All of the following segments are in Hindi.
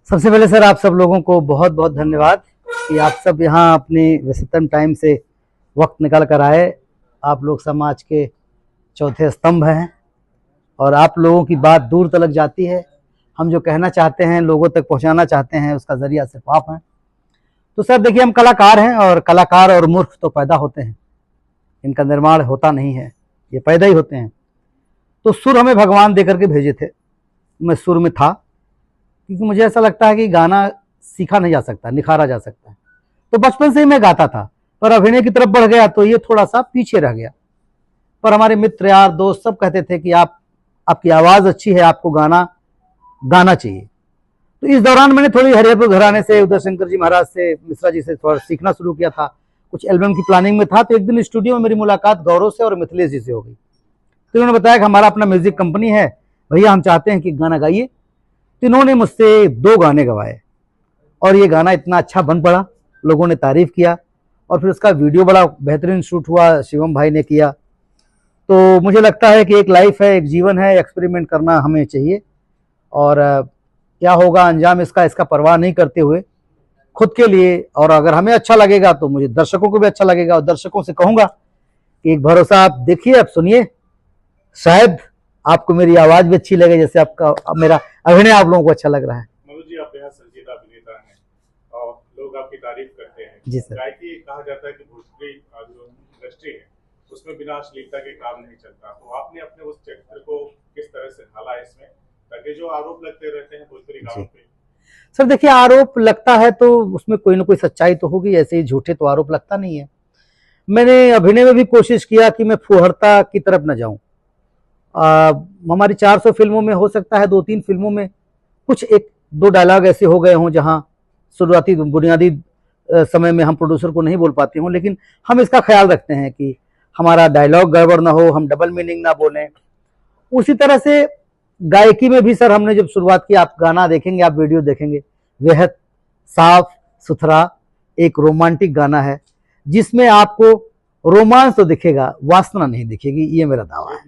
सबसे पहले सर आप सब लोगों को बहुत बहुत धन्यवाद कि आप सब यहाँ अपने व्यस्ततम टाइम से वक्त निकाल कर आए। आप लोग समाज के चौथे स्तंभ हैं और आप लोगों की बात दूर तक जाती है। हम जो कहना चाहते हैं, लोगों तक पहुँचाना चाहते हैं, उसका जरिया सिर्फ आप हैं। तो सर देखिए, हम कलाकार हैं और कलाकार और मूर्ख तो पैदा होते हैं, इनका निर्माण होता नहीं है, ये पैदा ही होते हैं। तो सुर हमें भगवान दे करके भेजे थे, मैं सुर में था, क्योंकि मुझे ऐसा लगता है कि गाना सीखा नहीं जा सकता, निखारा जा सकता है। तो बचपन से ही मैं गाता था, पर अभिनय की तरफ बढ़ गया तो ये थोड़ा सा पीछे रह गया। पर हमारे मित्र यार दोस्त सब कहते थे कि आपकी आवाज़ अच्छी है, आपको गाना चाहिए। तो इस दौरान मैंने थोड़ी हरिहरपुर घराने से, उदय शंकर जी महाराज से, मिश्रा जी से थोड़ा सीखना शुरू किया था। कुछ एल्बम की प्लानिंग में था। तो एक दिन स्टूडियो में मेरी मुलाकात गौरव से और मिथिलेश जी से हो गई। तो उन्होंने बताया कि हमारा अपना म्यूजिक कंपनी है, भैया हम चाहते हैं कि गाना गाइए। तो इन्होंने मुझसे 2 गाने गवाए और ये गाना इतना अच्छा बन पड़ा, लोगों ने तारीफ किया और फिर उसका वीडियो बड़ा बेहतरीन शूट हुआ, शिवम भाई ने किया। तो मुझे लगता है कि एक लाइफ है, एक जीवन है, एक्सपेरिमेंट करना हमें चाहिए और क्या होगा अंजाम इसका परवाह नहीं करते हुए खुद के लिए, और अगर हमें अच्छा लगेगा तो मुझे दर्शकों को भी अच्छा लगेगा। और दर्शकों से कहूंगा कि एक भरोसा आप देखिए, आप सुनिए, शायद आपको मेरी आवाज भी अच्छी लगे जैसे आपका मेरा अभिनय आप लोगों को अच्छा लग रहा है। मनोज जी, आप बेहद संजीदा अभिनेता हैं और लोग आपकी तारीफ करते हैं। जी सर। गायकी कहा जाता है कि भोजपुरी जो इंडस्ट्री है उसमें बिना अश्लीलता के काम नहीं चलता। तो आपने अपने उस चरित्र को किस तरह से ढाला इसमें, ताकि जो आरोप लगते रहते हैं भोजपुरी गानों पे? सर देखिए, आरोप लगता है तो उसमें कोई ना कोई सच्चाई तो होगी, ऐसे ही झूठे तो आरोप लगता नहीं है। मैंने अभिनय में भी कोशिश किया कि मैं फुहरता की तरफ न जाऊं। हमारी 400 फिल्मों में हो सकता है 2-3 फिल्मों में कुछ 1-2 डायलॉग ऐसे हो गए हों जहां शुरुआती बुनियादी समय में हम प्रोड्यूसर को नहीं बोल पाते हों, लेकिन हम इसका ख्याल रखते हैं कि हमारा डायलॉग गड़बड़ ना हो, हम डबल मीनिंग ना बोलें। उसी तरह से गायकी में भी सर हमने जब शुरुआत की, आप गाना देखेंगे, आप वीडियो देखेंगे, बेहद साफ सुथरा एक रोमांटिक गाना है जिसमें आपको रोमांस तो दिखेगा, वासना नहीं दिखेगी, ये मेरा दावा है।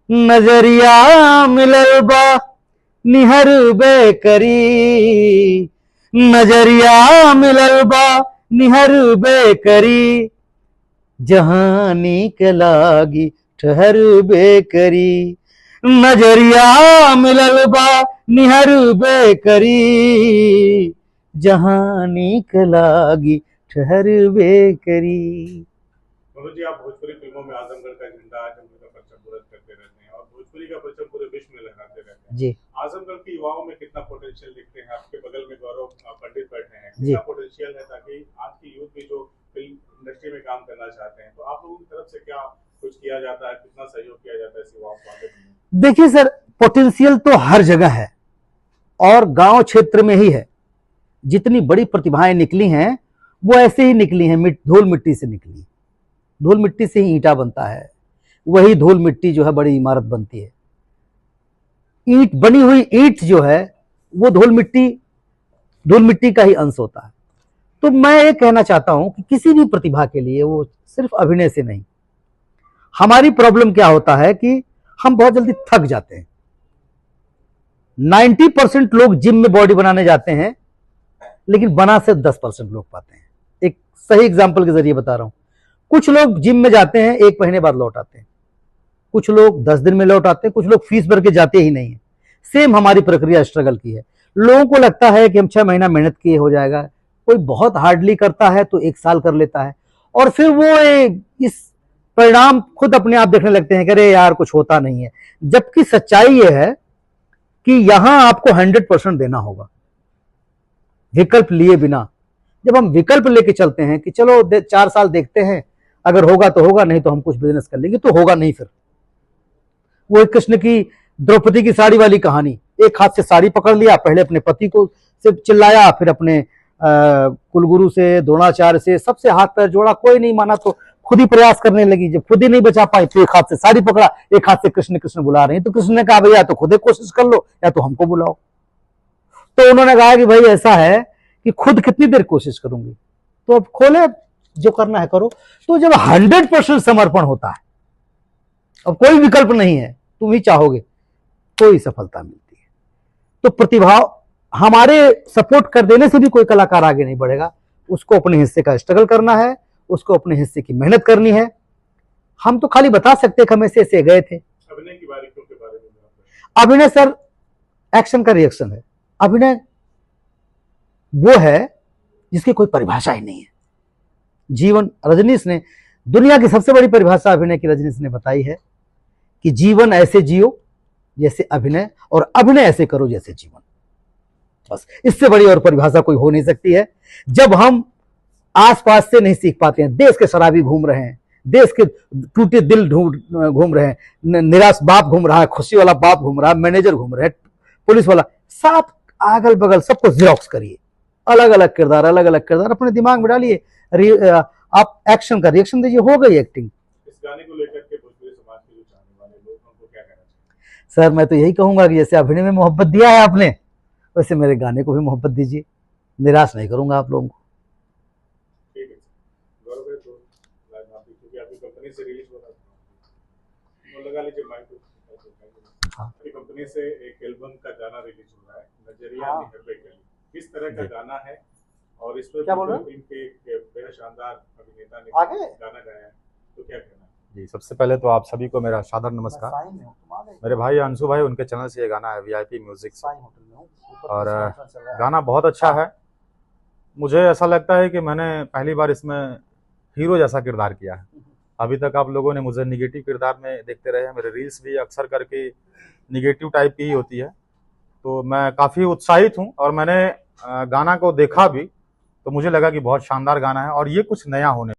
नजरिया मिलल बा निहर बेकरी, नजरिया मिलल बा निहर बेकरी, जहानी के लागी ठहर बेकरी, नजरिया मिलल बा निहर बेकरी, जहानी के लागी ठहर बेकरी। मनोज जी, आप भोजपुरी फिल्मों में आजमगढ़ का झंडा, आजमगढ़ का परचम बुलंद करते रहते हैं और भोजपुरी का परचम पूरे विश्व में लहराते रहते हैं जी। आजमगढ़ के युवाओं में कितना पोटेंशियल दिखते हैं? आपके बगल में गौरव पंडित बैठे हैं, कितना पोटेंशियल है, ताकि आज की यूथ भी जो फिल्म इंडस्ट्री में काम करना चाहते हैं, तो आप लोगों की तरफ से क्या कुछ किया जाता है, कितना सहयोग किया जाता है युवाओं को आगे बढ़ने में? देखिए सर, पोटेंशियल तो हर जगह है और गांव क्षेत्र में ही है। जितनी बड़ी प्रतिभाएं निकली हैं वो ऐसे ही निकली हैं, धूल मिट्टी से निकली। धूल मिट्टी से ही ईंटा बनता है, वही धूल मिट्टी जो है बड़ी इमारत बनती है। ईंट बनी हुई ईंट जो है वो धूल मिट्टी का ही अंश होता है। तो मैं ये कहना चाहता हूं कि किसी भी प्रतिभा के लिए, वो सिर्फ अभिनय से नहीं, हमारी प्रॉब्लम क्या होता है कि हम बहुत जल्दी थक जाते हैं। 90% लोग जिम में बॉडी बनाने जाते हैं, लेकिन बना सिर्फ 10% लोग पाते हैं। एक सही एग्जांपल के जरिए बता रहा हूं। कुछ लोग जिम में जाते हैं, 1 महीने बाद लौट आते हैं, कुछ लोग 10 दिन में लौट आते हैं, कुछ लोग फीस भर के जाते ही नहीं है। सेम हमारी प्रक्रिया स्ट्रगल की है। लोगों को लगता है कि हम 6 महीना मेहनत किए हो जाएगा, कोई बहुत हार्डली करता है तो 1 साल कर लेता है और फिर वो इस परिणाम खुद अपने आप देखने लगते हैं कि अरे यार कुछ होता नहीं है। जबकि सच्चाई यह है कि यहां आपको 100% देना होगा, विकल्प लिए बिना। जब हम विकल्प लेके चलते हैं कि चलो 4 साल देखते हैं, अगर होगा तो होगा, नहीं तो हम कुछ बिजनेस कर लेंगे, तो होगा नहीं। फिर वो कृष्ण की द्रौपदी की साड़ी वाली कहानी, एक हाथ से साड़ी पकड़ लिया, पहले अपने पति को से चिल्लाया, फिर अपने कुलगुरु से, द्रोणाचार्य से, सबसे हाथ पैर जोड़ा, कोई नहीं माना तो खुद ही प्रयास करने लगी। जब खुद ही नहीं बचा पाई तो एक हाथ से साड़ी पकड़ा, एक हाथ से कृष्ण कृष्ण बुला रही। तो कृष्ण ने कहा भैया तो खुद ही कोशिश कर लो या तो हमको बुलाओ। तो उन्होंने कहा कि भाई ऐसा है कि खुद कितनी देर कोशिश करूंगी, तो अब खोले, जो करना है करो। तो जब 100% समर्पण होता है, अब कोई विकल्प नहीं है, तुम ही चाहोगे, तो ही सफलता मिलती है। तो प्रतिभा हमारे सपोर्ट कर देने से भी कोई कलाकार आगे नहीं बढ़ेगा। उसको अपने हिस्से का स्ट्रगल करना है, उसको अपने हिस्से की मेहनत करनी है। हम तो खाली बता सकते हैं कि हम ऐसे गए थे। अभिनय की बारीकियों के बारे में अभिनय सर एक्शन का रिएक्शन है। अभिनय वो है जिसकी कोई परिभाषा ही नहीं है। जीवन, रजनीश ने दुनिया की सबसे बड़ी परिभाषा अभिनय की रजनीश ने बताई है कि जीवन ऐसे जियो जैसे अभिनय, और अभिनय ऐसे करो जैसे जीवन। बस इससे बड़ी और परिभाषा कोई हो नहीं सकती है। जब हम आसपास से नहीं सीख पाते हैं, देश के शराबी घूम रहे हैं, देश के टूटे दिल घूम रहे हैं, निराश बाप घूम रहा है, खुशी वाला बाप घूम रहा है, मैनेजर घूम रहे हैं, पुलिस वाला, सब अगल बगल सबको जिरोक्स करिए, अलग अलग किरदार अपने दिमाग में डालिए, आप एक्शन का रिएक्शन दीजिए, हो गई एक्टिंग। इस गाने को लेकर के भोजपुरी समाज के जो चाहने वाले लोग हैं उनको क्या कहना चाहिए? सर मैं तो यही कहूंगा कि जैसे अभिनय में मोहब्बत दिया है आपने, वैसे मेरे गाने को भी मोहब्बत दीजिए। निराश नहीं करूंगा आप लोगों को। ठीक है गौरव भाई, तो क्योंकि आपकी कंपनी से रिलीज हो रहा था, वो लगा लीजिए माइक को। आपकी कंपनी से एक एल्बम का गाना रिलीज हो रहा है, नजरिया निहरबे गली। किस तरह का गाना है और इसमें क्या बोल रहे हो? फिल्म के बेहद शानदार अभिनेता ने गाना गाया है, तो क्या कहना है? जी, सबसे पहले तो आप सभी को मेरा सादर नमस्कार। मेरे भाई अंशु भाई, उनके चैनल से ये गाना है वीआईपी म्यूजिक से, और गाना बहुत अच्छा है। मुझे ऐसा लगता है कि मैंने पहली बार इसमें हीरो जैसा किरदार किया है। अभी तक आप लोगों ने मुझे निगेटिव किरदार में देखते रहे हैं, मेरे रील्स भी अक्सर करके निगेटिव टाइप की ही होती है। तो मैं काफ़ी उत्साहित हूँ, और मैंने गाना को देखा भी तो मुझे लगा कि बहुत शानदार गाना है और ये कुछ नया होने